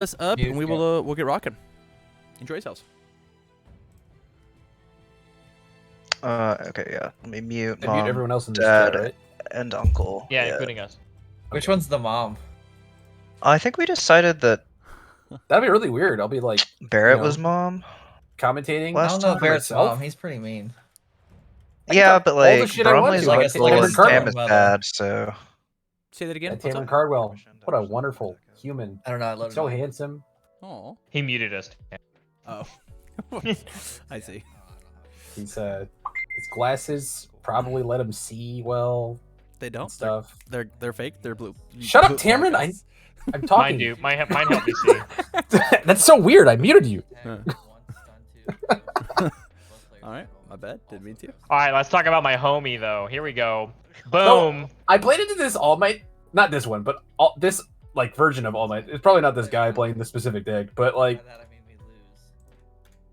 us up, and we'll get rocking. Enjoy yourselves. Okay, yeah. Let me mute mom, mute everyone else in this dad, chat, right? and uncle. Yeah, including us. Which one's the mom? I think we decided that That'd be really weird. I'll be like Barrett was mom. commentating. What? I don't know for Barrett's myself. mom. He's pretty mean. Yeah, but all the like shit I want Bromley's to, like uncle Cameron and Cardwell. Tam is bad, so. Say that again. And What's Tamer up? Cardwell. What a wonderful human. I don't know. I love So him. handsome. Oh. He muted us. Oh. I see. He's his glasses probably let him see well. They don't. And stuff. They're fake. They're blue. Shut blue up, Tamron. glasses. I'm talking. Mine do. Mine help me see. That's so weird. I muted you. All right. My bad. Didn't mean to. All right, let's talk about my homie though. Here we go. Boom. I played into this All Might. Not this one, but this like version of All Might. It's probably not this guy playing this specific deck, but like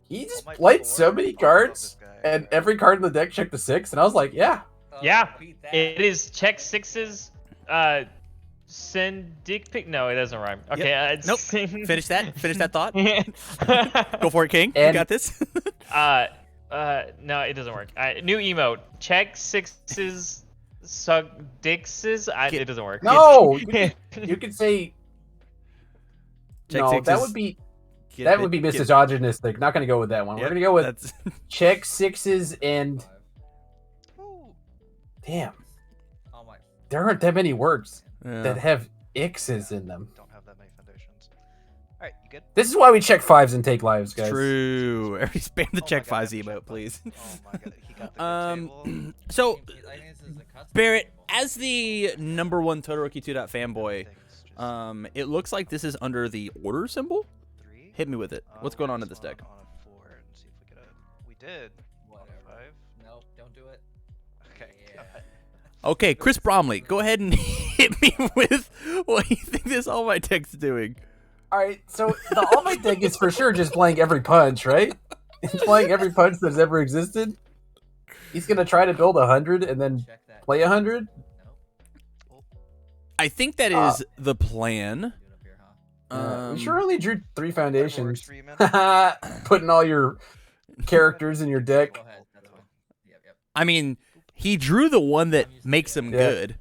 he just played so many cards, and every card in the deck checked the 6, and I was like, yeah. Yeah. It is check 6's. Send dick pic. No, it doesn't rhyme. Okay. Nope. Finish that. Finish that thought. Go for it, King. And- You got this. No, it doesn't work. New emote. Check 6's. Suck dix's. It doesn't work. No, you could say Check no. sixes. That would be misogynistic. Not gonna go with that one. We're gonna go with check 6's and damn. There aren't that many words that have X's in them. Don't have that many foundations. Alright, you good? This is why we check 5s and take lives, guys. True. Everybody spam the check 5 emote, please. Oh my god, he got the good table. So Barrett, as the #1 Todoroki 2 fanboy, it looks like this is under the order symbol. Hit me with it. What's going on in this deck? On a 4 and see if we get a. We did. On a 5. No, don't do it. Okay. Yeah. Okay, Chris Bromley, go ahead and hit me with what you think this All Might deck's doing. All right, so the All Might deck is for sure just playing every punch, right? He's playing every punch that's ever existed. He's gonna try to build 100 and then play 100. I think that is the plan. We sure only drew 3 foundations. For you, man. Putting all your characters in your deck. I mean, he drew the one that makes him good.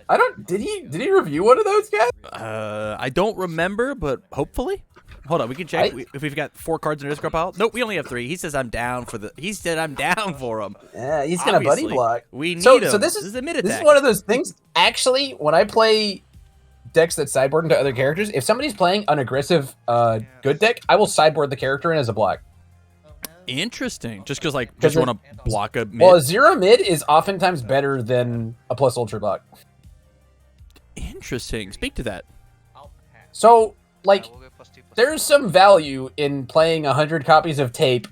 I don't. Did he review one of those guys? I don't remember, but hopefully. Hold on, we can check if we've got 4 cards in our discard pile. Nope, we only have 3. He says I'm down for the. He said I'm down for him. Yeah, he's gonna buddy Obviously, block. We need So him. this is a mid This attack. is one of those things. Actually, when I play decks that sideboard into other characters, if somebody's playing an aggressive, good deck, I will sideboard the character in as a block. Interesting. Just because like just want to block a mid. Well, a 0 mid is oftentimes better than a plus ultra block. Interesting. Speak to that. So, like, We'll go +2, +2. there's some value in playing 100 copies of tape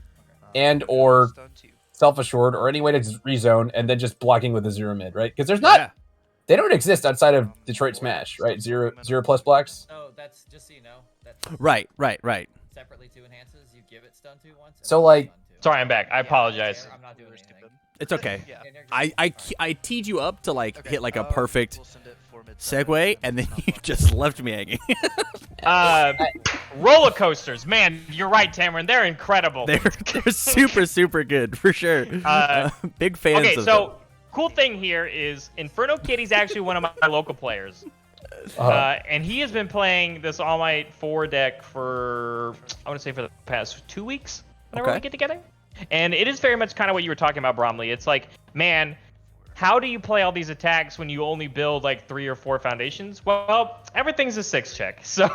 and or Stun 2. self-assured or any way to rezone and then just blocking with a 0 mid, right? Because there's not, Yeah. they don't exist outside of Detroit Smash, right? Zero plus blocks. Oh, that's just so you know. That's Right. separately to enhances. You give it stun to once. So, like- Sorry, I'm back. I apologize. I'm not doing anything. It's okay. Yeah. I teed you up to like Okay, hit like a perfect we'll send it for mid segue, and then you just left me hanging. Roller coasters, man. You're right, Tamron. They're incredible. they're super good for sure. Big fans. Okay, of so them. cool thing here is Inferno Kitty's actually one of my local players. And he has been playing this All Might 4 deck for, I want to say, for the past 2 weeks whenever we get together. And it is very much kind of what you were talking about, Bromley. It's like, man, how do you play all these attacks when you only build like 3 or 4 foundations? Well, everything's a 6 check. So,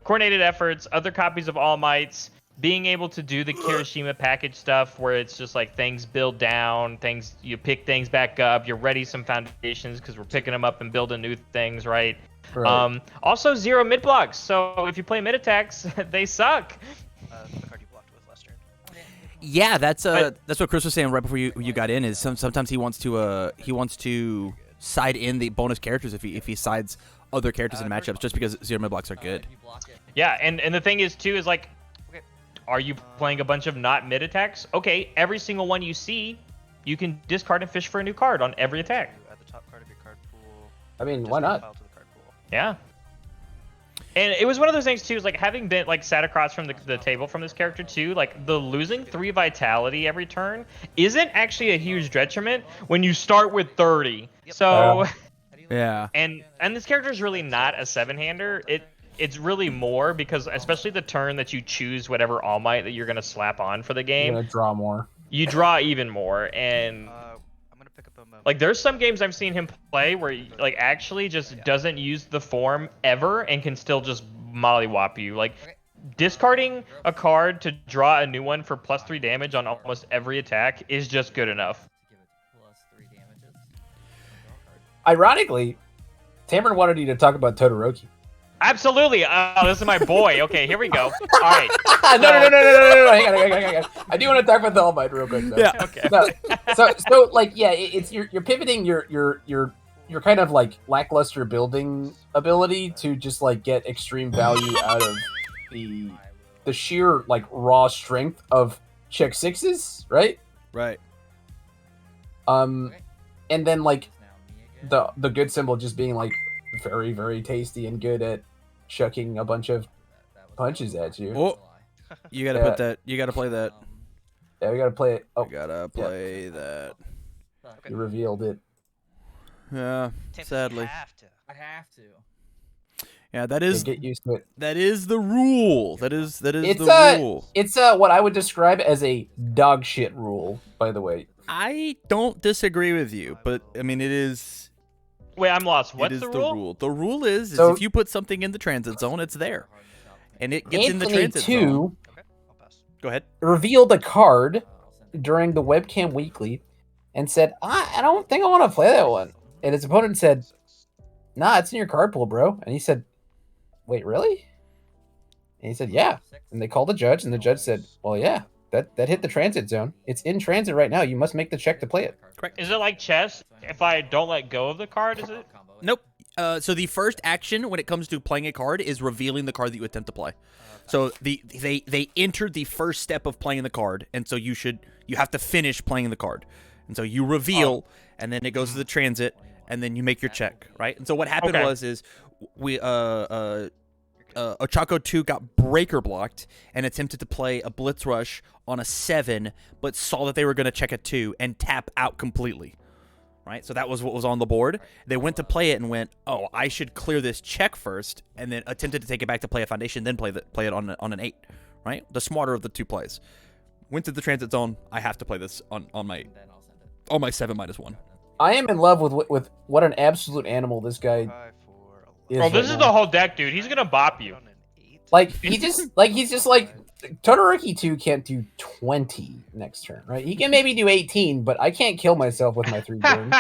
coordinated efforts, other copies of All Mights, being able to do the Kirishima package stuff where it's just like things build down, you pick things back up, you're ready some foundations because we're picking them up and building new things, right? Also 0 mid blocks. So if you play mid attacks, they suck. the card you blocked with last turn. Yeah, that's what Chris was saying right before you got in. Is sometimes he wants to side in the bonus characters if he sides other characters in matchups just because 0 mid blocks are good. Yeah, and the thing is too is like, are you playing a bunch of not mid attacks? Okay, every single one you see, you can discard and fish for a new card on every attack. Add the top card of your card pool. I mean, Just why add a not? file to the card pool. Yeah. And it was one of those things too, is like having been like sat across from the table from this character too, like the losing 3 vitality every turn isn't actually a huge detriment when you start with 30. So Yeah. and this character is really not a 7-hander. It's really more because especially the turn that you choose whatever All Might that you're gonna slap on for the You're game, gonna draw more. you draw even more. And I'm gonna pick up a moment. like there's some games I've seen him play where he, like actually just doesn't use the form ever and can still just mollywop you. Like discarding a card to draw a new one for +3 damage on almost every attack is just good enough. Give it +3 damages. Ironically, Tamron wanted you to talk about Todoroki. Absolutely. This is my boy. Okay, here we go. All right. No. Hang on. I do want to talk about the All Might real quick, though. Yeah. Okay. No, so like, yeah, it's you're pivoting your kind of like lackluster building ability to just like get extreme value out of the sheer like raw strength of check 6s, right? Right. And then like the good symbol just being like very, very tasty and good at chucking a bunch of punches at you. Oh, you gotta put that. You gotta play that. Yeah, we gotta play it. Oh, You gotta play that. you revealed it. Yeah. Tim, Sadly. You have to. I have to. Yeah. That Yeah, is. get used to it. That is the rule. That is It's the rule. It's what I would describe as a dog shit rule, by the way. I don't disagree with you, but I mean it is. Wait, I'm lost. It What's is the rule? The rule is So- if you put something in the transit zone, it's there, and it gets in the Anthony transit 2 zone. Okay, I'll pass. Go ahead. revealed a card during the webcam weekly and said, I don't think I want to play that one. And his opponent said, nah, it's in your card pool, bro. And he said, wait, really? And he said, yeah. And they called the judge, and the judge said, well, yeah, that hit the transit zone. It's in transit right now. You must make the check to play it. Correct. Is it like chess? If I don't let go of the card, is it? Nope. So the first action when it comes to playing a card is revealing the card that you attempt to play. So they entered the first step of playing the card, and so you have to finish playing the card, and so you reveal, and then it goes to the transit, and then you make your check, right? And so what happened Okay. was we Ochako 2 got breaker blocked and attempted to play a blitz rush on a 7, but saw that they were going to check a 2 and tap out completely. Right, so that was what was on the board. They went to play it and went, "Oh, I should clear this check first," and then attempted to take it back to play a foundation, then play it on an 8. Right, the smarter of the two plays. Went to the transit zone. I have to play this on my 7-1. I am in love with what an absolute animal this guy 5, 4, is. Oh, right this is now. the whole deck, dude. He's gonna bop you. on an 8. Like he's just like Todoroki 2 can't do 20 next turn, right? He can maybe do 18, but I can't kill myself with my 3 burns.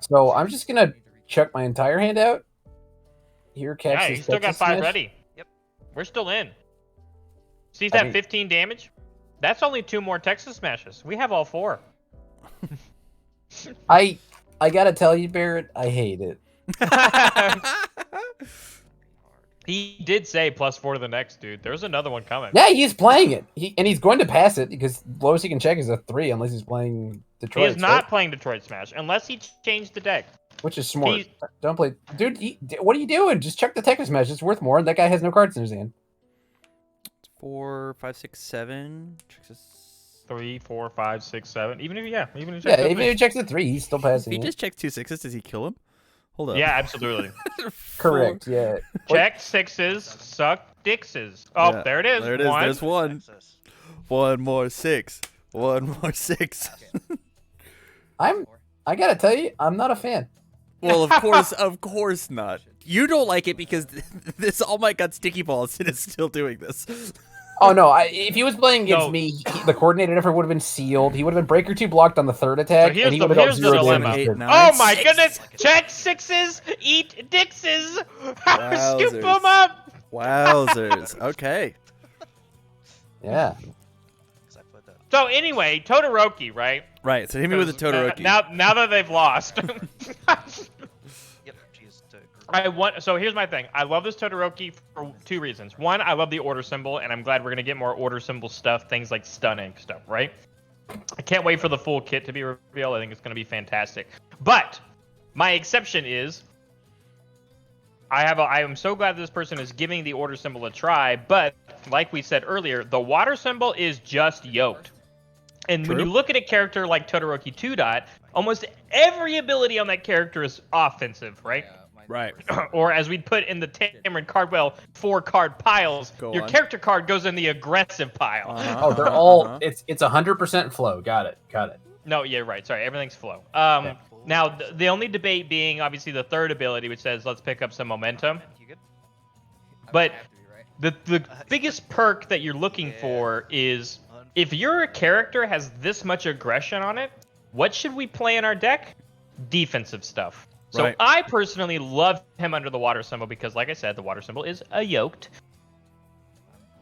So I'm just gonna check my entire hand out. Here, catch Yeah, this he's still got Texas 5 Smash. ready. Yep. We're still in. Sees I that mean- 15 damage? That's only 2 more Texas Smashes. We have all 4. I gotta tell you, Barrett, I hate it. He did say +4 to the next, dude. There's another one coming. Yeah, he's playing it. He's going to pass it because the lowest he can check is a 3 unless he's playing He Detroit. is not playing Detroit Smash unless he changed the deck. Which is smart. He- Don't play, dude. What are you doing? Just check the Texas Smash. It's worth more. And that guy has no cards in his hand. 4, 5, 6, 7. 3, 4, 5, 6, 7. Even if Yeah, check even if he checks a 3, he's still If passing. he it. just checks 2 6s, does he kill him? Hold up. Yeah, absolutely. Correct. Yeah. Check 6s, suck dixes. Oh, Yeah, there it is. There it is. One. There's one. Texas. One more 6. One more 6. I gotta tell you, I'm not a fan. Well, of course not. You don't like it because this All Might got sticky balls and is still doing this. Oh no! If he was playing against No. me, the coordinated effort would have been sealed. He would have been breaker 2 blocked on the 3rd attack, here's and he the- would have here's dealt the 0 dilemma. damage. 8, 9, Oh my 6. goodness! Check 6s, eat dixes. Scoop Wowzers. them up. Wowzers. Okay. Yeah. 'Cause I put that. So anyway, Todoroki, right? Right. So hit me with a Todoroki. Now that they've lost. Yep. Geez, to group. So here's my thing. I love this Todoroki for 2 reasons. One, I love the order symbol, and I'm glad we're gonna get more order symbol stuff, things like stunning stuff, right? I can't wait for the full kit to be revealed. I think it's gonna be fantastic. But my exception is I am so glad this person is giving the order symbol a try, but like we said earlier, the water symbol is just yoked. And when you look at a character like Todoroki 2 Dot, almost every ability on that character is offensive, right? Right. Or as we'd put in the TamCardwell 4-card piles, your character card goes in the aggressive pile. Oh, they're all it's 100% flow. Got it. No, yeah, right. Sorry, everything's flow. Now the only debate being obviously the third ability, which says let's pick up some momentum. But the biggest perk that you're looking for is if your character has this much aggression on it, what should we play in our deck? Defensive stuff. So I personally love him under the water symbol because, like I said, the water symbol is a yoked.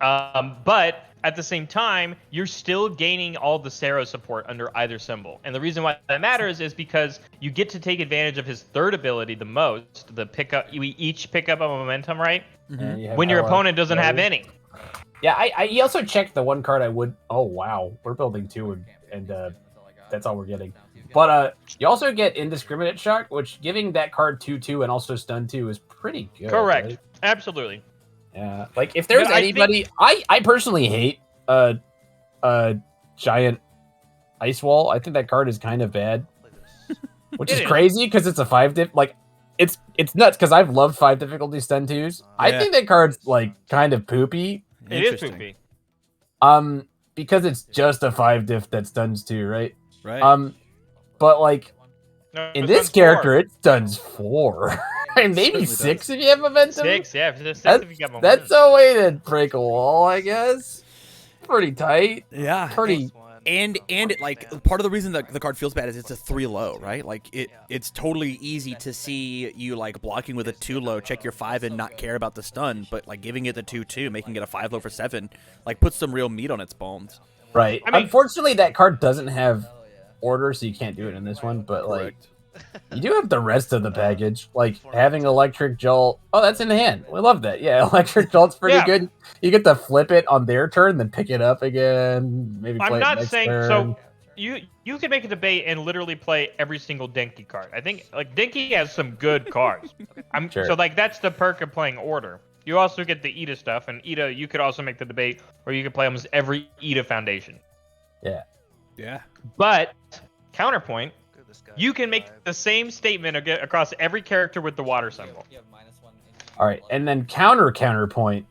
But at the same time, you're still gaining all the Sero support under either symbol. And the reason why that matters is because you get to take advantage of his third ability the most, the pickup. We each pick up a momentum, right? Mm-hmm. When your opponent doesn't have any. Yeah, he also checked the one card I would. Oh wow, we're building 2, and that's all we're getting. But you also get Indiscriminate Shock, which giving that card 2/2 and also stun 2 is pretty good. Correct. Right? Absolutely. Yeah. Like if there's anybody, I personally hate giant ice wall. I think that card is kind of bad, which is crazy because it's a 5 diff. Like it's nuts because I've loved 5 difficulty stun 2s. Yeah. I think that card's like kind of poopy. It is poopy. Because it's just a 5 diff that stuns 2, right? Right. But like in this character, 4. it stuns 4. And maybe 6 if you have momentum. 6, yeah. 6 if you got momentum. That's a way to break a wall, I guess. Pretty tight. Yeah. Pretty. And it, like, part of the reason that the card feels bad is it's a 3 low, right? Like it's totally easy to see you like blocking with a 2 low, check your 5 and not care about the stun, but like giving it the 2/2, making it a 5 low for 7, like puts some real meat on its bones. Right. I mean, unfortunately, that card doesn't have order, so you can't do it in this one. But like, you do have the rest of the package, like having Electric Jolt. Oh, that's in the hand. We love that. Yeah, Electric Jolt's pretty good. You get to flip it on their turn, then pick it up again. Maybe play I'm not it next saying turn. so. You can make a debate and literally play every single Denki card. I think like Denki has some good cards. So like that's the perk of playing order. You also get the Ida stuff, and Ida you could also make the debate where you could play almost every Ida foundation. Yeah. Yeah. But counterpoint, you can make the same statement across every character with the water symbol. All right, and then counterpoint.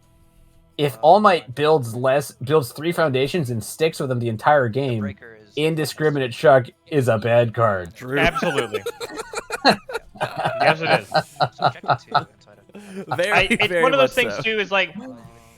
If All Might builds 3 foundations and sticks with them the entire game, Indiscriminate Shock is a bad card. True. Absolutely. Yes, it is. It's one of those things too. Is like,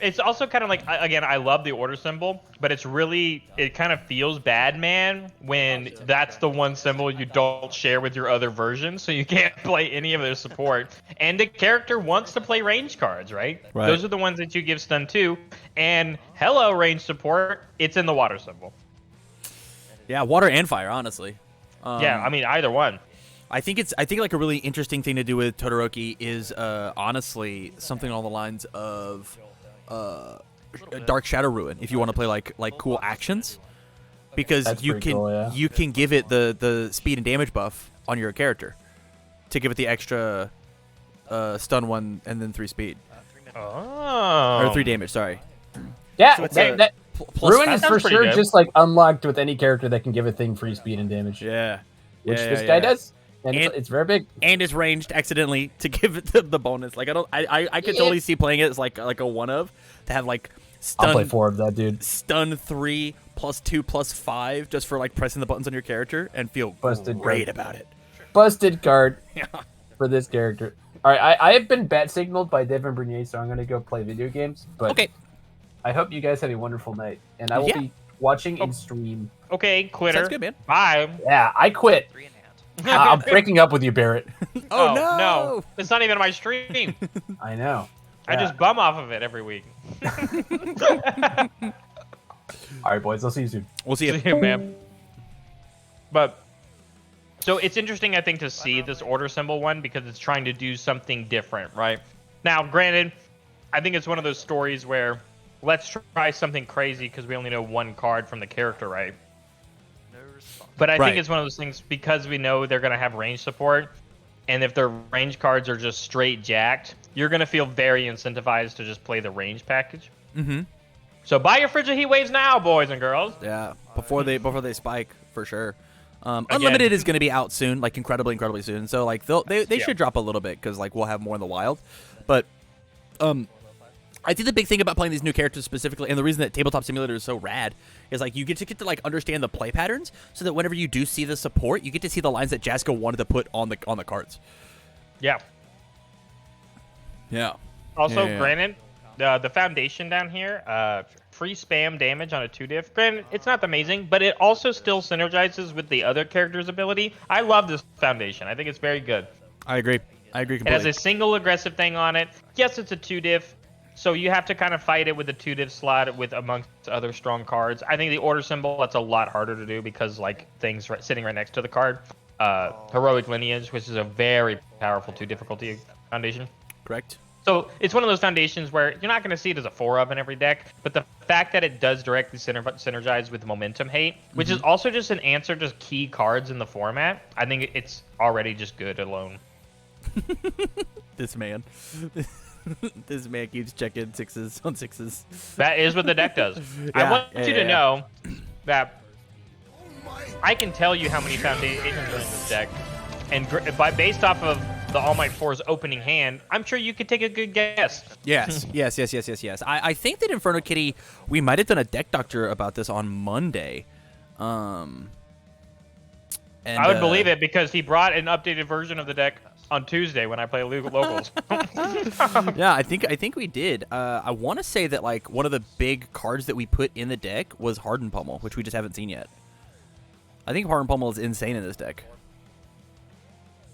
it's also kind of like, again, I love the order symbol, but it kind of feels bad, man, when that's the one symbol you don't share with your other versions, so you can't play any of their support. And the character wants to play range cards, right? Those are the ones that you give stun to. And hello, range support, it's in the water symbol. Yeah, water and fire, honestly. Yeah, I mean, either one. I think like a really interesting thing to do with Todoroki is honestly something along the lines of Dark Shadow Ruin, if you want to play like cool actions, because you can give it the speed and damage buff on your character to give it the extra stun 1 and then 3 speed. Or 3 damage. Sorry. Yeah, so that Ruin is for sure good. just like unlocked with any character that can give a thing free speed and damage. Yeah. Which this guy does. And it's very big. And it's ranged accidentally to give it the bonus. Like I could totally see playing it as like a one of to have like stun. I'll play 4 of that, dude. Stun 3 +2 +5 just for like pressing the buttons on your character and feel great about it. Busted card for this character. All right, I have been bat signaled by Devin Bernier, so I'm gonna go play video games. But okay. I hope you guys have a wonderful night, and I will be watching in stream. Okay, quitter. Sounds good, man. Bye. Yeah, I quit. I'm breaking up with you, Barrett. Oh no! It's not even my stream. I know. I just bum off of it every week. All right, boys. I'll see you soon. We'll see you. See you, man. But so it's interesting, I think, to see this order symbol one because it's trying to do something different, right? Now, granted, I think it's one of those stories where let's try something crazy because we only know one card from the character, right? But I think it's one of those things because we know they're going to have range support, and if their range cards are just straight jacked, you're gonna feel very incentivized to just play the range package. Mm-hmm. So buy your Frigid Heat Waves now, boys and girls. Yeah, before they spike for sure. Unlimited is going to be out soon, like incredibly soon. So like they should drop a little bit because like we'll have more in the wild. But I think the big thing about playing these new characters specifically, and the reason that Tabletop Simulator is so rad, is like you get to like understand the play patterns, so that whenever you do see the support, you get to see the lines that Jaska wanted to put on the cards. Yeah. Yeah. Also, Yeah. granted, the foundation down here, free spam damage on a 2-diff. Granted, it's not amazing, but it also still synergizes with the other character's ability. I love this foundation. I think it's very good. I agree It completely. has a single aggressive thing on it. Yes, it's a 2-diff, so you have to kind of fight it with the 2-diff slot with amongst other strong cards. I think the order symbol, that's a lot harder to do because like things sitting right next to the card. Heroic Lineage, which is a very powerful 2 difficulty foundation. Correct. So it's one of those foundations where you're not going to see it as a 4-of in every deck, but the fact that it does directly synergize with Momentum Hate, which is also just an answer to key cards in the format, I think it's already just good alone. This man. This man keeps checking 6s on 6s. That is what the deck does. I want you to know that I can tell you how many foundations are in this deck, and based off of the All Might 4's opening hand, I'm sure you could take a good guess. Yes. I think that Inferno Kitty, we might have done a deck doctor about this on Monday. And, I would believe it because he brought an updated version of the deck on Tuesday when I play locals. Yeah, I think we did. I want to say that like one of the big cards that we put in the deck was Hardened Pummel, which we just haven't seen yet. I think Hardened Pummel is insane in this deck.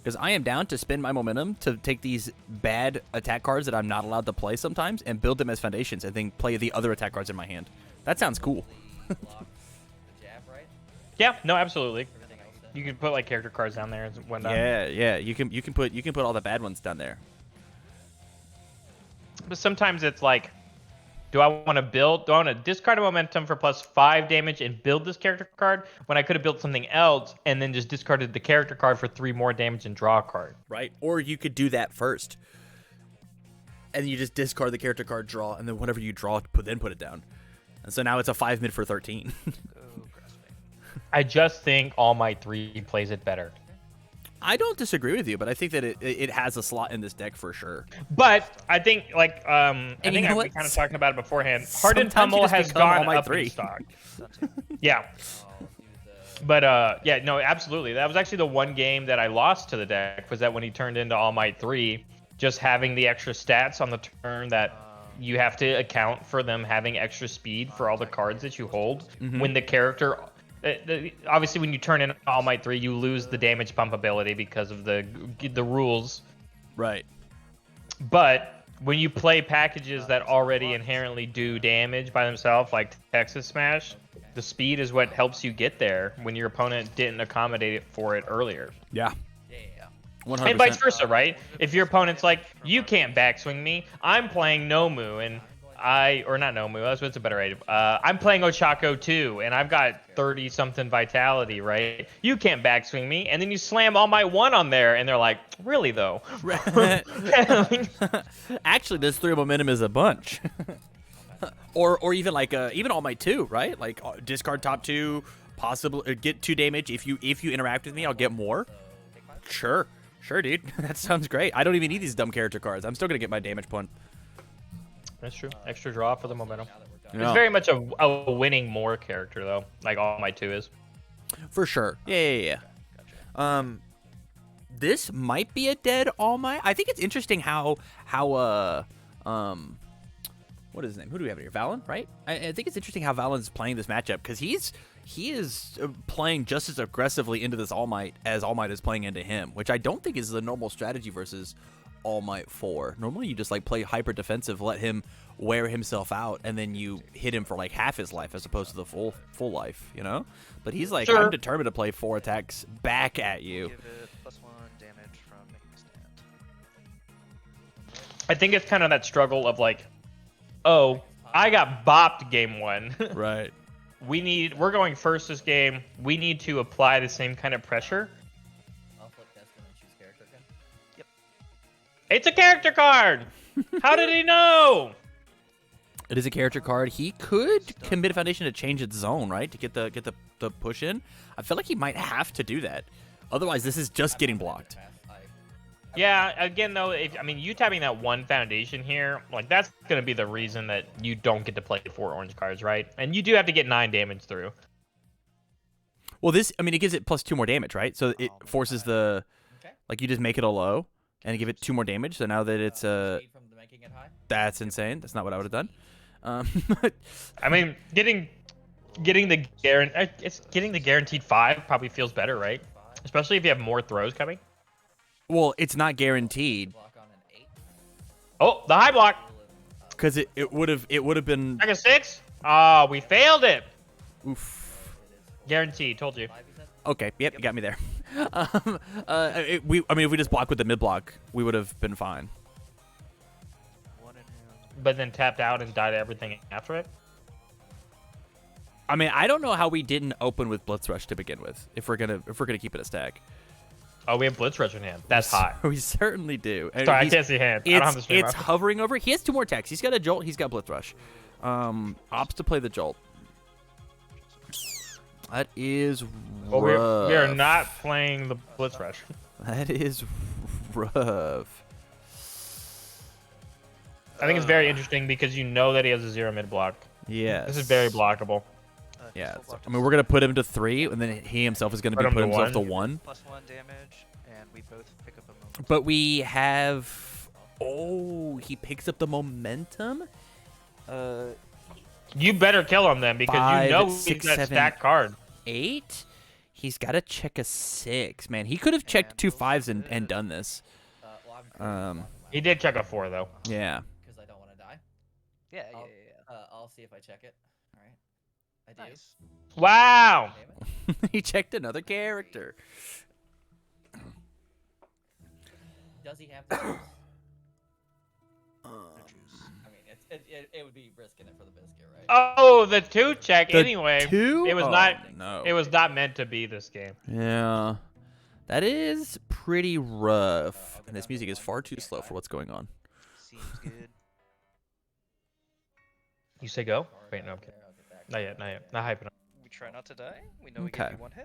Because I am down to spend my momentum to take these bad attack cards that I'm not allowed to play sometimes and build them as foundations and then play the other attack cards in my hand. That sounds cool. The jab, right? Yeah, no, absolutely. Everything else then. You can put like character cards down there and whatnot. Yeah. You can put all the bad ones down there. But sometimes it's like, do I want to discard a momentum for +5 damage and build this character card when I could have built something else and then just discarded the character card for 3 more damage and draw a card? Right. Or you could do that first. And you just discard the character card, draw, and then whatever you draw, put it down. And so now it's a 5 mid for 13. I just think All Might 3 plays it better. I don't disagree with you, but I think that it has a slot in this deck for sure. But I think like I you think know we what? kind of talking about it beforehand. Hardened Sometimes you Pummel just has become All gone Might up 3. in stock. Yeah. But yeah, no, absolutely. That was actually the one game that I lost to the deck, was that when he turned into All Might 3, just having the extra stats on the turn that you have to account for them having extra speed for all the cards that you hold. When the character, obviously when you turn in All Might 3, you lose the damage pump ability because of the rules. Right. But when you play packages that already inherently do damage by themselves, like Texas Smash, the speed is what helps you get there when your opponent didn't accommodate it for it earlier. Yeah. Yeah. 100%. And vice versa, right? If your opponent's like, you can't backswing me, I'm playing Nomu, and or not Nomu, that's what's a better item. I'm playing Ochako too, and I've got 30-something vitality, right? You can't backswing me, and then you slam All Might 1 on there, and they're like, really though? Actually, this 3 momentum is a bunch. or even like even All Might 2, right? Like discard top 2, possibly get 2 damage. If you interact with me, I'll get more. Sure, dude. That sounds great. I don't even need these dumb character cards. I'm still gonna get my damage point. That's true. Extra draw for the momentum. Yeah. It's very much a winning more character though, like All Might 2 is. For sure. Yeah. This might be a dead All Might. I think it's interesting how what is his name? Who do we have here? Valen, right? I think it's interesting how Valen's playing this matchup because he is playing just as aggressively into this All Might as All Might is playing into him, which I don't think is the normal strategy versus All Might 4. Normally you just like play hyper defensive, let him wear himself out, and then you hit him for like half his life as opposed to the full life, you know? But he's like, Sure. I'm determined to play 4 attacks back at you. Give it +1 damage from making a stand. I think it's kind of that struggle of like, oh, I got bopped game 1. Right. We're going first this game. We need to apply the same kind of pressure. I'll flip Destin and choose character again. It's a character card. How did he know? It is a character card. He could commit a foundation to change its zone, right? To get the push in. I feel like he might have to do that. Otherwise, this is just getting blocked. Yeah, again, though, you tapping that one foundation here, like, that's going to be the reason that you don't get to play 4 orange cards, right? And you do have to get 9 damage through. Well, this, it gives it plus 2 more damage, right? So it forces the, like, you just make it a low and give it 2 more damage. So now that it's, that's insane. That's not what I would have done. Getting the guaranteed 5 probably feels better, right? Especially if you have more throws coming. Well, it's not guaranteed. Oh, the high block. Because it would have been. Back a 6. Oh, we failed it. Oof. Guaranteed. Told you. Okay. Yep. You got me there. If we just block with the mid block, we would have been fine. But then tapped out and died everything after it. I don't know how we didn't open with Blitz Rush to begin with. If we're gonna keep it a stack. Oh, we have Blitz Rush in hand. That's hot. We certainly do. Sorry, I can't see hand. I don't have the stream it's up. hovering over. He has 2 more attacks. He's got a Jolt. He's got Blitz Rush. Opts to play the Jolt. That is Well, rough. we are not playing the Blitz Rush. That is rough. I think it's very interesting because you know that he has a 0 mid block. Yeah. This is very blockable. Yeah. We're going to put him to 3, and then he himself is going to be putting himself to 1. +1 damage, and we both pick up a moment. But we have... Oh, he picks up the momentum? You better kill him then because 5, you know 6, he's that 7, stacked card. 8? He's got to check a 6. Man, he could have checked 2 5s and done this. He did check a 4 though. Yeah. Because I don't want to die. Yeah. I'll see if I check it. All right. I do. Nice. Wow. Damn it. He checked another character. Does he have to choose? It would be risking it for the biscuit, right? Oh, the 2 check The anyway. 2? It was Oh, not. No. It was not meant to be this game. Yeah. That is pretty rough. And this music is far too slow for what's going on. Seems good. You say go? Wait, no, I'm kidding. Not yet. Not hyping up. We try not to die. We know we Okay. gave you 1 hit.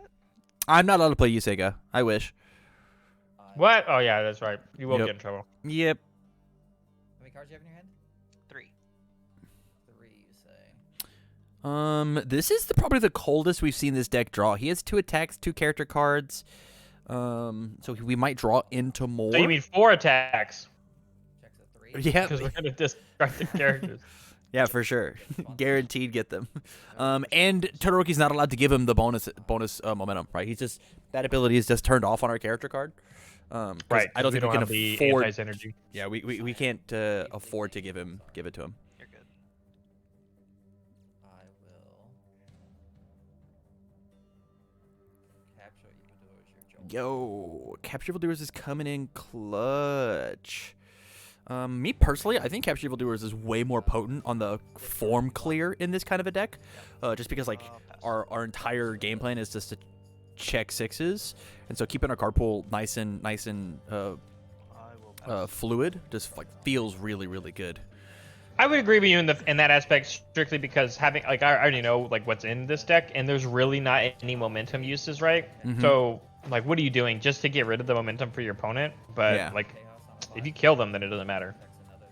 I'm not allowed to play Yusega. I wish. What? Oh yeah, that's right. You will Yep. get in trouble. Yep. How many cards do you have in your hand? 3. 3, you say. This is probably the coldest we've seen this deck draw. He has 2 attacks, 2 character cards. So we might draw into more. So you mean 4 attacks? Checks a 3. Yeah. Because we're gonna discard the characters. Yeah, for sure. Guaranteed get them. And Todoroki's not allowed to give him the bonus momentum, right? He's just that ability is just turned off on our character card. Right. I don't think we can have the afford. anti-synergy. Yeah, we can't afford to give it to him. You're good. I will capture evildoers. Your jolt. Yo, Capture Evildoers is coming in clutch. Me personally, I think Capture Evildoers is way more potent on the form clear in this kind of a deck, just because like our entire game plan is just to check 6s, and so keeping our card pool nice and I will fluid just like feels really good. I would agree with you in that aspect strictly because having I already know like what's in this deck and there's really not any momentum uses, right? Mhm. So like what are you doing just to get rid of the momentum for your opponent? But Yeah. like if you kill them then it doesn't matter.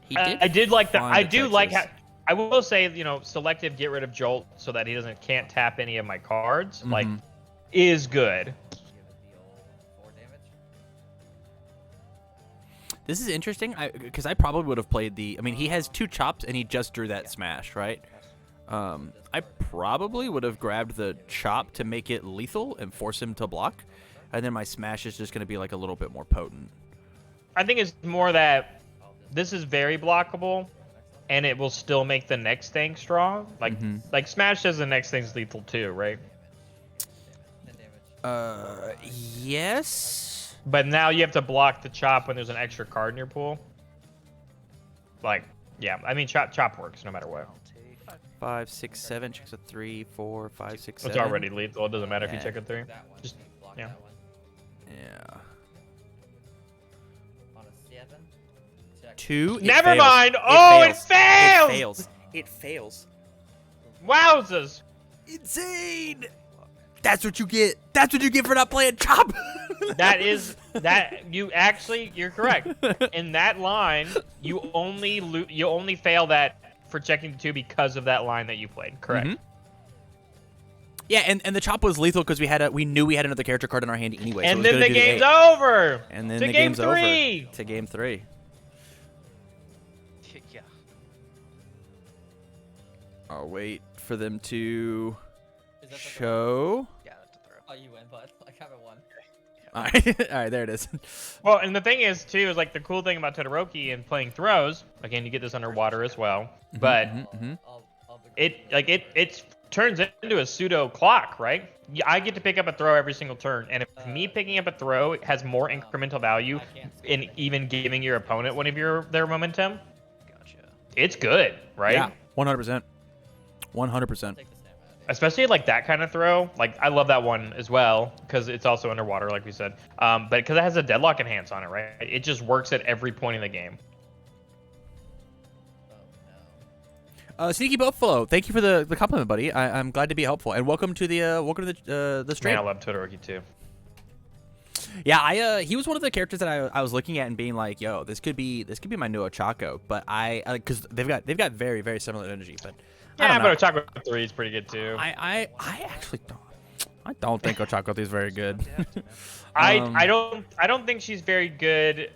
He did like the find I the do like Texas. I will say, selective get rid of Jolt so that he can't tap any of my cards, like Mhm. is good. Give it the old 4 damage. This is interesting because I probably would have played the. I mean, he has 2 chops and he just drew that smash, right? I probably would have grabbed the chop to make it lethal and force him to block, and then my smash is just going to be like a little bit more potent. I think it's more that this is very blockable and it will still make the next thing strong. Like Mhm. like Smash says the next thing's lethal too, right? 10 damage. Yes. But now you have to block the chop when there's an extra card in your pool. Like, yeah, I mean chop works no matter what. I'll take 5, 6, 7. Checks a 3, 4, 5, 6, 7. It's already lethal. It doesn't matter if Yeah. you check a 3. That one. Just- block yeah. that one. Yeah. On a 7. 2, Never mind. Oh, it fails. It fails. It fails. Wowzers. Insane. That's what you get. That's what you get for not playing Chop. You're correct. In that line, you only fail that for checking the 2 because of that line that you played. Correct. Mm-hmm. Yeah, and the Chop was lethal because we knew we had another character card in our hand anyway. And so then the game's over. And then to the game game's 3. over. To game 3. Yeah. I'll wait for them to Is that the show. Yeah, that's a throw. Oh, you win, bud. I haven't won. All right, all right, there it is. Well, and the thing is too is like the cool thing about Todoroki and playing throws. Again, you get this underwater as well, but I'll be it turns into a pseudo clock, right? I get to pick up a throw every single turn, and if me picking up a throw has more incremental value in even giving your opponent one of their momentum, Gotcha. it's good, right? Yeah, 100%. 100%. take the stamina. Especially like that kind of throw. Like I love that one as well because it's also underwater, like we said. But because it has a deadlock enhance on it, right? It just works at every point in the game. Oh no. Sneaky Buffalo, thank you for the compliment, buddy. I'm glad to be helpful, and welcome to the stream. Man, I love Todoroki too. Yeah, he was one of the characters that I was looking at and being like, yo, this could be my new Ochako, but because they've got very very similar energy, but I Yeah, don't know. but Ochako 3 is pretty good too. I actually don't think Ochako 3 is very good. I don't think she's very good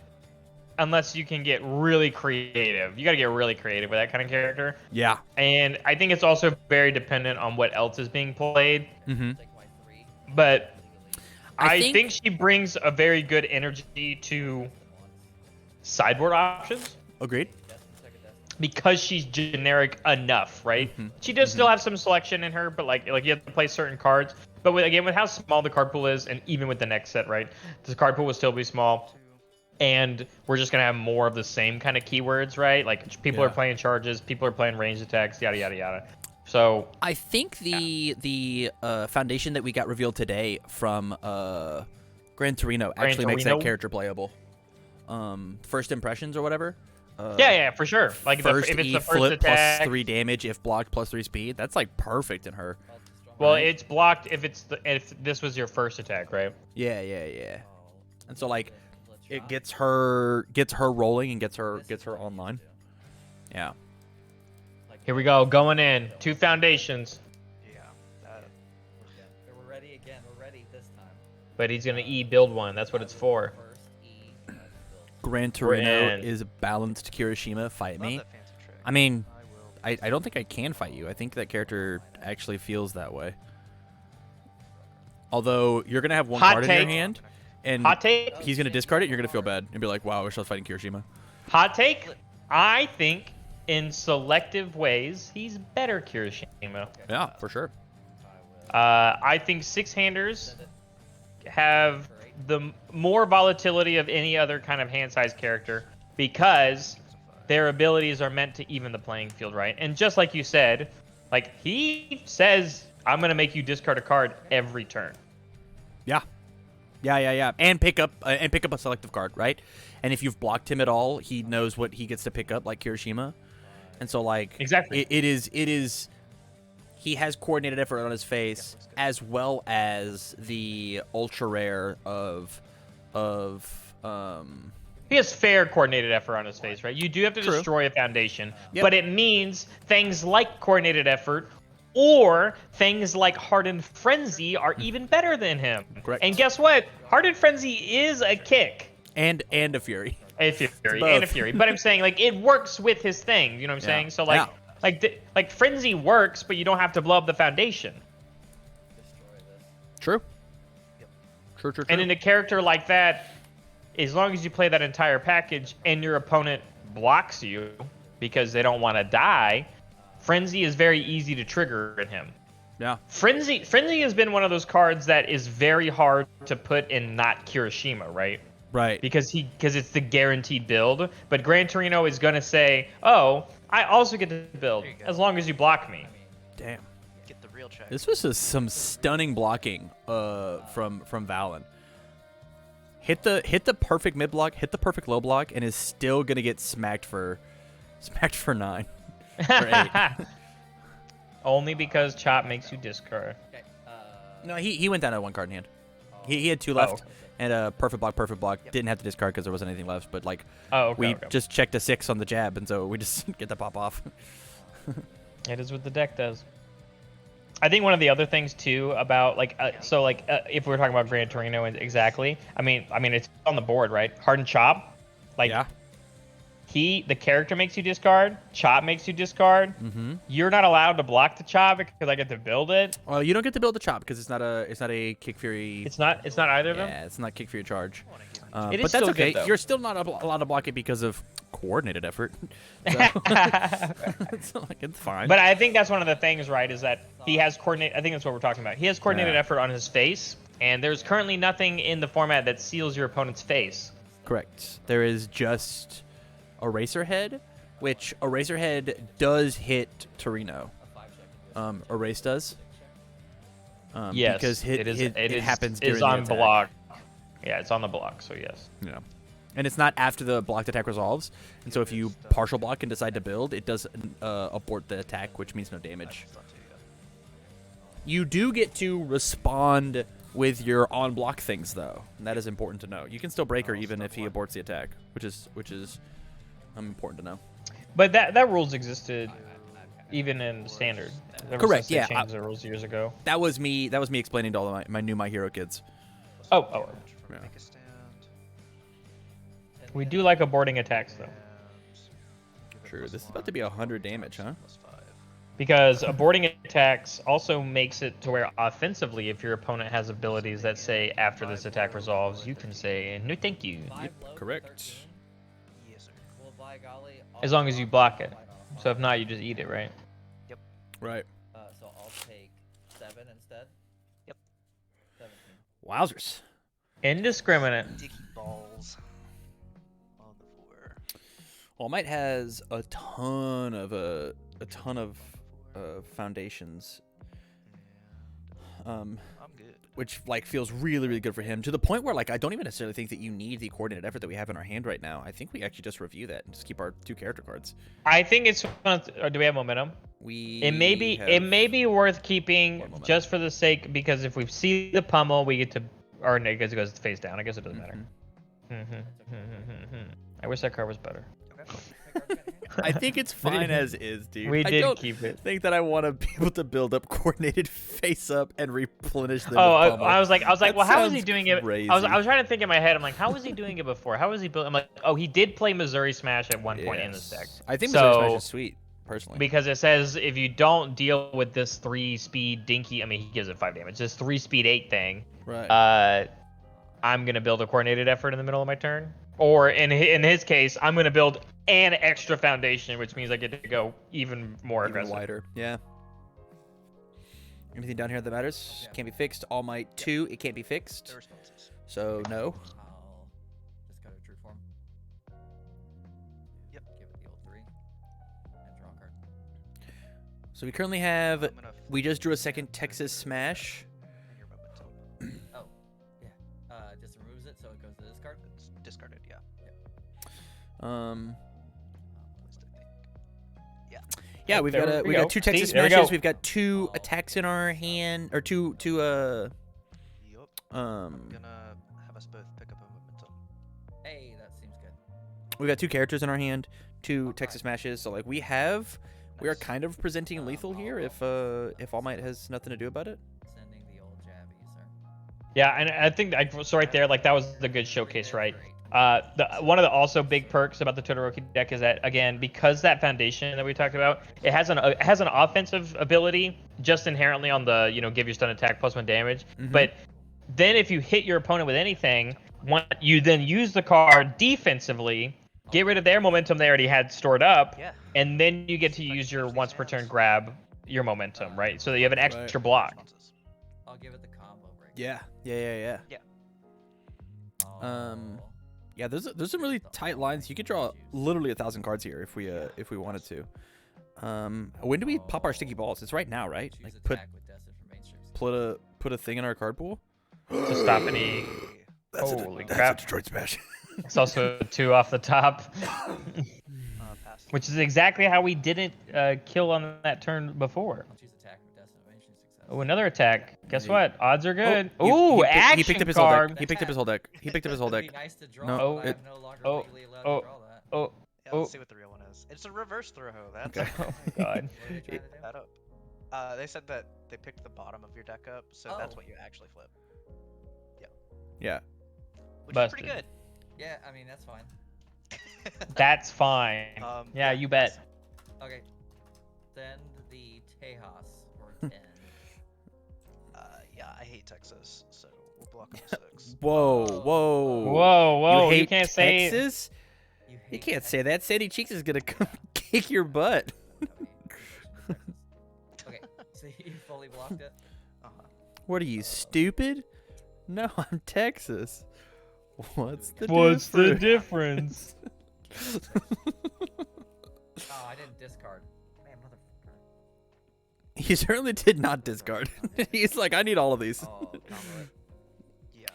unless you can get really creative. You got to get really creative with that kind of character. Yeah. And I think it's also very dependent on what else is being played. Mm-hmm. Take my 3. But I I think- think she brings a very good energy to sideboard options Agreed. because she's generic enough, right? Mhm. She does still have some selection in her, but like you have to play certain cards. But with how small the card pool is, and even with the next set, right, the card pool will still be small. And we're just gonna have more of the same kind of keywords, right? Like people Yeah. are playing charges, people are playing ranged attacks, yada yada yada. So I think the foundation that we got revealed today from Gran Torino actually makes that Torino? character playable. First impressions or whatever. yeah, for sure. Like if First it's E the first flip attack, plus 3 damage if blocked plus 3 speed. That's like perfect in her. well, right? it's blocked if if this was your first attack, right? Yeah. And so like it gets her rolling and gets her online. Yeah. Here we go, going in 2 foundations, Yeah. That, We're ready again. We're ready this time. but he's gonna build 1. That's what it's for. First E. build. Gran Torino in. is balanced Kirishima. Fight love me. that fancy trick. I mean, I will. I don't think I can fight you. I think that character actually feels that way. Although you're gonna have one Hot card in take. your hand, and Hot take. he's gonna discard it. You're gonna feel bad and be like, "Wow, I wish I was fighting Kirishima." Hot take. I think in selective ways he's better Kirishima. Yeah, for sure. I think 6-handers have the more volatility of any other kind of hand size character because their abilities are meant to even the playing field, right? And just like you said, like he says, I'm gonna make you discard a card every turn. Yeah. And pick up a selective card, right? And if you've blocked him at all, he knows what he gets to pick up, like Kirishima. And so, like, Exactly. it is. He has coordinated effort on his face, as well as the ultra rare of He has fair coordinated effort on his face, right? You do have to True. destroy a foundation, Yep. but it means things like coordinated effort or things like Hardened Frenzy are even better than him. Correct. And guess what? Hardened Frenzy is a kick. and a fury. A fury both. and a fury. But I'm saying like it works with his thing. You know what I'm Yeah. saying? So like like Frenzy works, but you don't have to blow up the foundation. Destroy this. True. True. And in a character like that, as long as you play that entire package and your opponent blocks you because they don't want to die, Frenzy is very easy to trigger in him. Yeah. Frenzy has been one of those cards that is very hard to put in not Kirishima, right? Right. Because it's the guaranteed build. But Gran Torino is gonna say, "Oh, I also get to build There you go. as long as you block me." Damn. Get the real check. This was some stunning blocking from Valen. hit the perfect mid block, hit the perfect low block, and is still gonna get smacked for 9 or 8. Only because chop makes you discard. Okay. No, he went down to 1 card in hand. He had 2 left, and a perfect block. Didn't have to discard because there wasn't anything left. But like, we just checked a 6 on the jab, and so we just get the pop off. It is what the deck does. I think one of the other things too about like if we're talking about Gran Torino exactly, I mean it's on the board, right? Hardened chop, like Yeah. the character makes you discard, chop makes you discard. Mm-hmm. You're not allowed to block the chop because I get to build it. Well, you don't get to build the chop because it's not a Kick Fury. It's not either of them. Yeah, it's not Kick Fury charge. It But is that's still okay. good, though. You're still not allowed to block it because of coordinated effort. So, it's like, it's fine. But I think that's one of the things, right? Is that he has coordinate. I think that's what we're talking about. He has coordinated Yeah. effort on his face, and there's currently nothing in the format that seals your opponent's face. Correct. There is just Eraserhead, which Eraserhead does hit Torino. Erase does. Yes, because it happens It's during on the attack. block. Yeah, it's on the block. So yes. Yeah. And it's not after the blocked attack resolves. And so if you partial block and decide to build, it does abort the attack, which means no damage. You do get to respond with your on block things though. And that is important to know. You can still break her even if he aborts the attack, which is important to know. But that rules existed even in standard. Ever Correct, since they yeah, changed the rules years ago. That was me explaining to all my new My Hero kids. Oh. Yeah. Make a stand. We do like aborting attacks though, True. This is about to be 100 damage, huh? because aborting attacks also makes it to where offensively, if your opponent has abilities that say after this attack resolves, you can say no, thank you, Correct. Yes, sir. Well, by golly, as long as you block it. So if not, you just eat it, right? Right. So I'll take 7 instead. Yep. 17. Wowzers. Indiscriminate. Dicky balls. On the floor. Well, Might has a ton of foundations. I'm good. Which like feels really, really good for him, to the point where like I don't even necessarily think that you need the coordinated effort that we have in our hand right now. I think we actually just review that and just keep our 2 character cards. I think it's. Or do we have momentum? It may be worth keeping momentum. just for the sake, because if we see the pummel, we get to, or no, I guess it goes face down. I guess it doesn't matter. I wish that card was better. I think it's fine as is, dude. We I did don't keep it. think that I want to be able to build up coordinated face up and replenish them. Oh, with pummel. I was like, That well, how was he sounds doing it? crazy. I was trying to think in my head. I'm like, how was he doing it before? How was he building? I'm like, oh, he did play Missouri Smash at one point in this deck. I think So- Missouri Smash is sweet, personally. Because it says if you don't deal with this 3-speed dinky, I mean, he gives it 5 damage. This 3-speed 8 thing. Right. I'm gonna build a coordinated effort in the middle of my turn, or in his case, I'm gonna build an extra foundation, which means I get to go even more Even aggressive. wider. Yeah. Anything down here that matters? Can't be fixed. All Might 2, it can't be fixed. The responses. So no. I'll just go to true form. Yep. Give it the old 3. And draw a card. So we currently have. I'm gonna We just drew a second Texas Smash. in your momentum. Oh, yeah. Just removes it so it goes to this card. It's discarded, yeah. List, I think. Yeah, Oh, we've there got we we go. got 2 Texas See, there we Smashes. go. We've got 2 attacks in our hand, or two Yup. I'm um. gonna have us both pick up a momentum. Hey, that seems good. We've got 2 characters in our hand, 2 Texas Smashes. So like we are Nice. kind of presenting lethal here if All Might has nothing to do about it. Sending the old jabby, sir. Yeah, and I think so right there, like that was the good showcase, right? Great. One of the also big perks about the Todoroki deck is that, again, because that foundation that we talked about, it has an offensive ability just inherently on the, give your stun attack +1 damage. Mhm. But then if you hit your opponent with anything, you then use the card defensively, get rid of their momentum they already had stored up, Yeah. and then you get to use your once per turn grab your momentum, right? So that you have an extra block. Responses. I'll give it the combo break. Yeah. Oh. Yeah, there's some really tight lines. You could draw literally 1,000 cards here if we wanted to. When do we pop our sticky balls? It's right now, right? Choose Like attack with disinformation. put a thing in our card pool. To stop any. Holy That's crap. a Detroit smash. It's also a 2 off the top. Pass. Which is exactly how we didn't kill on that turn before. I'll choose attack with destination success. Oh, another attack. Guess Yeah. what? Odds are good. Oh, Ooh, he action picked up his whole card. deck. He picked up his whole deck. He picked up his whole It'd deck. be nice to draw, No, but it- I'm no longer oh, legally allowed oh, to draw that. Oh, Yeah, oh. let's see what the real one is. It's a reverse throw. That's Okay. Oh my god. What are you trying to do? that up. They said that they picked the bottom of your deck up, so that's Oh. what you actually flip. Yeah. Which is pretty Busted. good. Yeah, I mean, that's fine. That's fine. Yeah, you bet. Okay. Send the Tejas for 10. Yeah, I hate Texas, so we'll block him 6. Whoa, whoa. Whoa, whoa. You hate can't say. Texas? You hate can't Texas? say that. Sandy Cheeks is gonna come kick your butt. Okay, so you fully blocked it? Uh-huh. What are you, stupid? No, I'm Texas. What's the difference? Oh, I didn't discard. Man, motherfucker. He certainly did not discard. He's like, I need all of these. Oh, combo it. Yeah.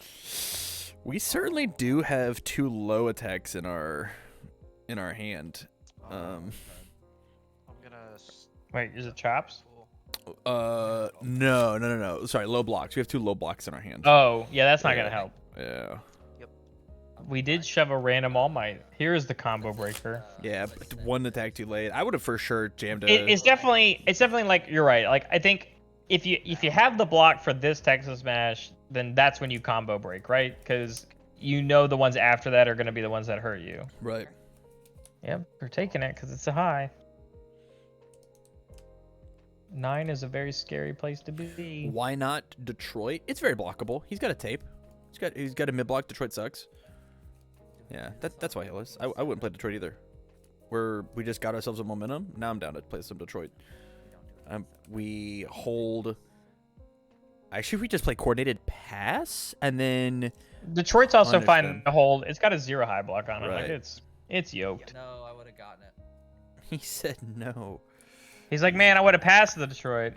We certainly do have 2 low attacks in our hand. I'm gonna. Wait, is it chops? No. Sorry, low blocks. We have 2 low blocks in our hand. Oh, yeah, that's not Yeah. gonna help. Yeah. We did shove a random All Might. Here's the combo breaker. Yeah, but 1 attack too late. I would have for sure jammed a. It's definitely like you're right. Like I think if you have the block for this Texas Smash, then that's when you combo break, right? Because you know the ones after that are gonna be the ones that hurt you. Right. Yep, we're taking it because it's a high. 9 is a very scary place to be. Why not Detroit? It's very blockable. He's got a tape. He's got a mid block. Detroit sucks. Yeah, that's why he was. I wouldn't play Detroit either. We just got ourselves a momentum. Now I'm down to play some Detroit. We hold. Actually, we just play coordinated pass and then. Detroit's also Punish fine them. to hold. It's got a 0 high block on it. Like Right. it's yoked. No, I would have gotten it. He said no. He's like, man, I would have passed the Detroit.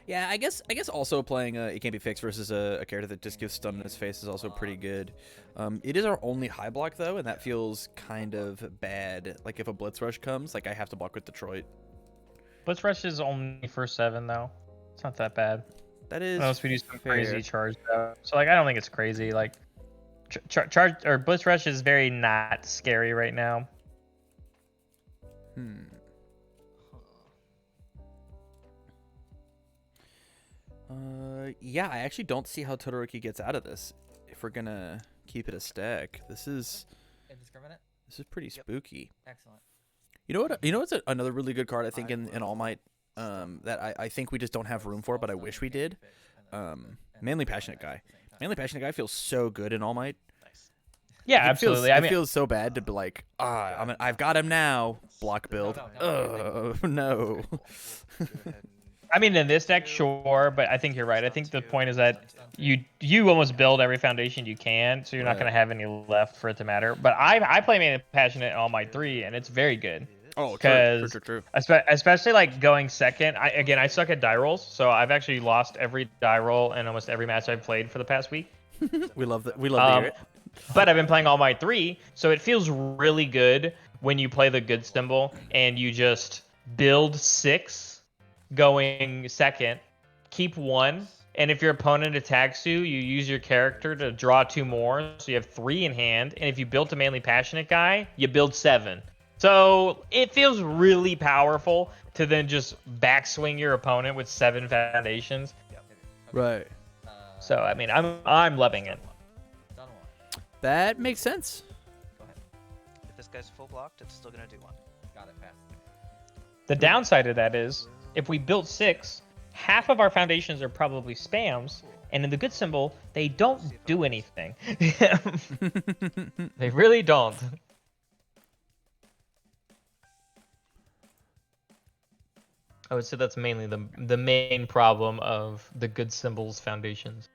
Yeah, I guess also playing It Can't Be Fixed versus a character that just gives stun in his face is also pretty good. It is our only high block though, and that feels kind of bad. Like if a Blitz Rush comes, like I have to block with Detroit. Blitz Rush is only for 7 though. It's not that bad. That is Unless we do some fair. crazy charge though. So like I don't think it's crazy. Like charge or Blitz Rush is very not scary right now. Yeah, I actually don't see how Todoroki gets out of this. If we're gonna keep it a stack, this is Indiscriminate? pretty spooky. Excellent. You know what? You know what's another really good card I think in All Might that I think we just don't have room for, but I wish we did. Manly Passionate Guy. Manly Passionate Guy feels so good in All Might. Nice. Yeah, It feels, absolutely. it I mean, feels so bad to be like, I've got him now. Block build. Oh no. I mean, in this deck, sure, but I think you're right. I think the point is that you almost build every foundation you can, so you're not Right. going to have any left for it to matter. But I play Manly Passionate in All Might 3, and it's very good. Oh, Because true. especially like going second. I suck at die rolls, so I've actually lost every die roll in almost every match I've played for the past week. We love that. We love to hear it. But I've been playing All Might 3, so it feels really good when you play the good symbol and you just build 6 going second, keep 1, and if your opponent attacks you, you use your character to draw 2 more, so you have 3 in hand, and if you built a Manly Passionate Guy, you build 7. So it feels really powerful to then just backswing your opponent with 7 foundations. Right. So I mean, I'm loving it. Done one. That makes sense. Go ahead. If this guy's full blocked, it's still gonna do 1. Got it. Pass. The downside of that is, if we built 6, half of our foundations are probably spams, and in the good symbol, they don't do anything. They really don't. I would say that's mainly the main problem of the good symbols foundations.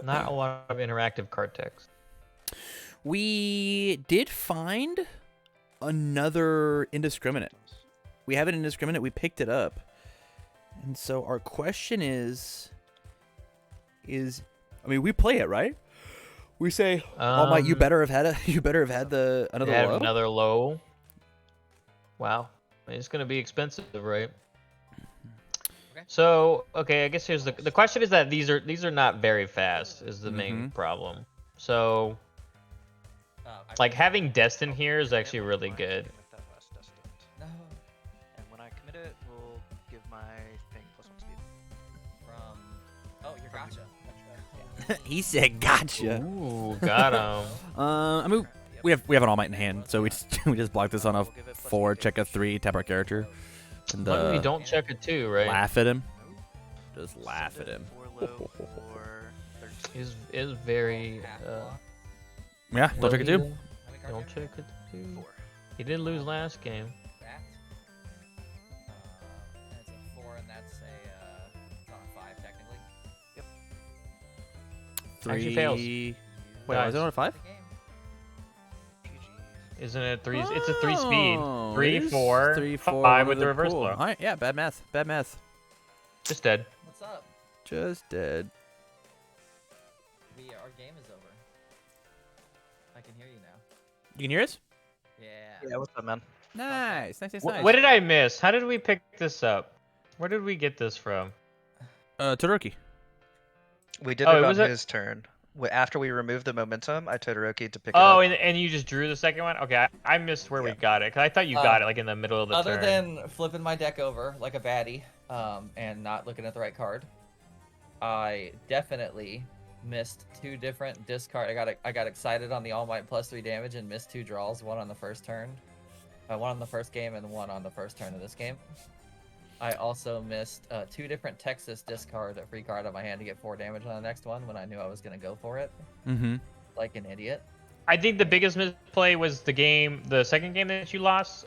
Not a lot of interactive card text. We did find another indiscriminate. We have an indiscriminate. We picked it up. And so our question is, is, I mean, we play it, right? We say, All Might, you better have had another Add low. another low. Wow, it's gonna be expensive, right? Okay. So, okay, I guess here's the question is that these are not very fast is the main problem. So, like having Destin here is actually really good. Commit that last destined. No. And when I commit it, we'll give my thing +1 speed. From. Oh, you're gotcha. He said, "Gotcha." Ooh, got him. I mean, we have an All Might in hand, so we just block this on a We'll give it +1 4, speed. check a 3, tap our character, and What if we don't check it too, right? laugh at him. Nope. Just laugh at him. 4 low for 13. Is very. Yeah, don't check it too. Don't check it too. 4. He did lose last game. That. That's a 4, and that's it's on a 5 technically. Actually fails. Wait, Nice. is it on a 5? The game. GG. Isn't it 3? It's a 3 speed. Oh, 3, it is 4, 3, 4, 5 with the reverse cool. blow. All right, yeah, bad math. Bad math. Just dead. What's up? Just dead. Our game is over. I can hear you now. You can hear us? Yeah. Yeah, what's up, man? Nice. What did I miss? How did we pick this up? Where did we get this from? Todoroki. We did Oh, it it on was a- his turn. After we removed the momentum, I Todoroki to pick it Oh, up. and you just drew the second one? Okay, I missed where we Yeah. got it. Cause I thought you got it like in the middle of the Other turn. than flipping my deck over like a baddie, and not looking at the right card, I definitely missed 2 different discard. I got excited on the All Might +3 damage and missed 2 draws. One on the first turn, one on the first game, and one on the first turn of this game. I also missed 2 different Texas discard a free card on my hand to get 4 damage on the next one when I knew I was gonna go for it, Mm-hmm. like an idiot. I think the biggest misplay was the second game that you lost.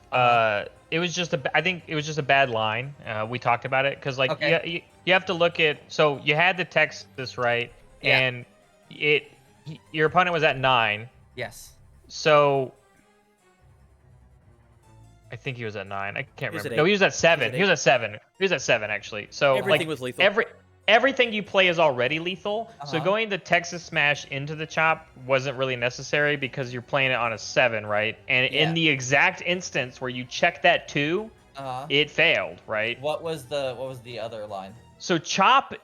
It was just I think it was just a bad line. We talked about it because like Okay. you have to look at, so you had the Texas right, Yeah. and your opponent was at 9, Yes. so I think he was at 9. I can't He was remember. at No, 8. he was at 7. He He was was at 7. He was at 7 actually. So Everything like was lethal. everything you play is already lethal. So Uh-huh. going the Texas Smash into the chop wasn't really necessary because you're playing it on a 7, right? And Yeah. in the exact instance where you check that 2, it failed, right? What was the other line? So chop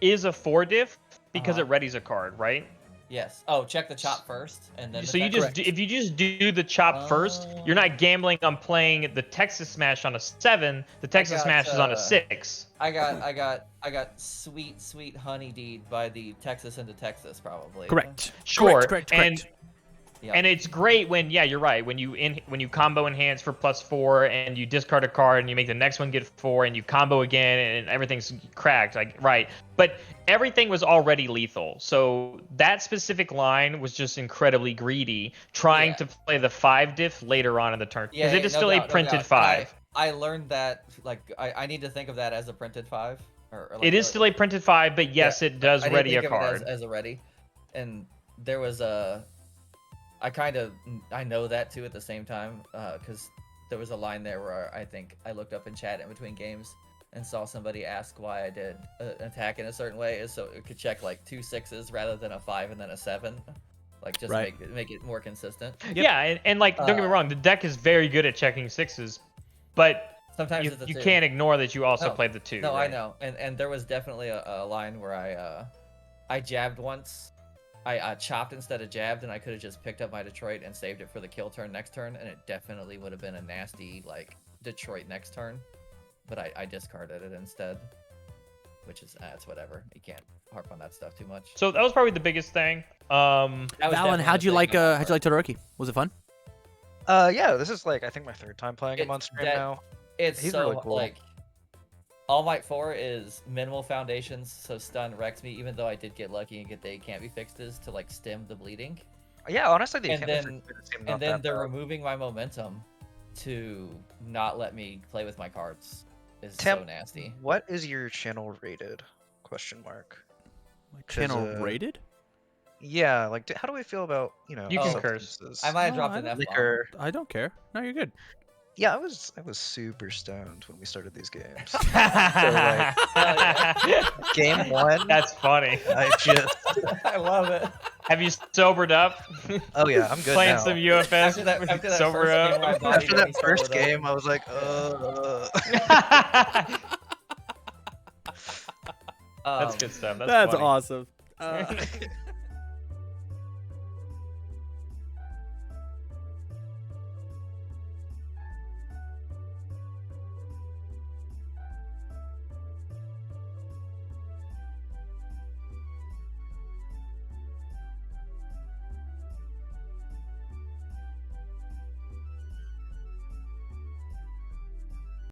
is a 4 diff because Uh-huh. it readies a card, right? Yes. Oh, check the chop first, and then. So you just if you just do the chop first, you're not gambling on playing the Texas Smash on a 7. The Texas got, Smash is on a 6. I got sweet honey deed by the Texas into Texas probably. Correct. Sure. Correct. And it's great when you're right, when you combo enhance for +4 and you discard a card and you make the next one get 4 and you combo again and everything's cracked, like right. But everything was already lethal. So that specific line was just incredibly greedy, trying to play the 5 diff later on in the turn. Because it is still a printed 5. I learned that I need to think of that as a printed 5. Or like It is still a printed 5, but yes, it does I ready didn't a think of it card. as a ready. And there was I know that too at the same time, because there was a line there where I think I looked up in chat in between games and saw somebody ask why I did an attack in a certain way, is so it could check like 2 6s rather than a 5 and then a 7, like just Right. make it more consistent. Yeah, and like don't get me wrong, the deck is very good at checking 6s, but Sometimes it's a you 2. can't ignore that you also No. played the 2. No, right? I know, and there was definitely a line where I jabbed once. I chopped instead of jabbed, and I could have just picked up my Detroit and saved it for the kill turn next turn, and it definitely would have been a nasty like Detroit next turn. But I discarded it instead, which is it's whatever. You can't harp on that stuff too much. So that was probably the biggest thing. That was Valen, definitely how'd the you thing like on my Todoroki? Was it fun? Yeah, this is like I think my 3rd time playing him It- on stream that- now. It's He's so really cool. like All Might 4 is minimal foundations, so stun wrecks me, even though I did get lucky and get the can't be fixed is to like stem the bleeding. Yeah, honestly, the And Academy then- seem not And then that they're bad. removing my momentum to not let me play with my cards. Is Tam- so nasty. What is your channel rated? Question mark. Channel rated? Yeah, like how do we feel about You can curse. substances? I might have No, dropped I an don't- F-bomb. liquor. I don't care. No, you're good. Yeah, I was super stoned when we started these games. Game 1, That's funny. I just I love it. Have you sobered up? oh yeah, I'm good Playing now. some UFS. After that sober first game, my up. body After made me that first sober up. game, I was like, That's good stuff. That's That's funny. awesome.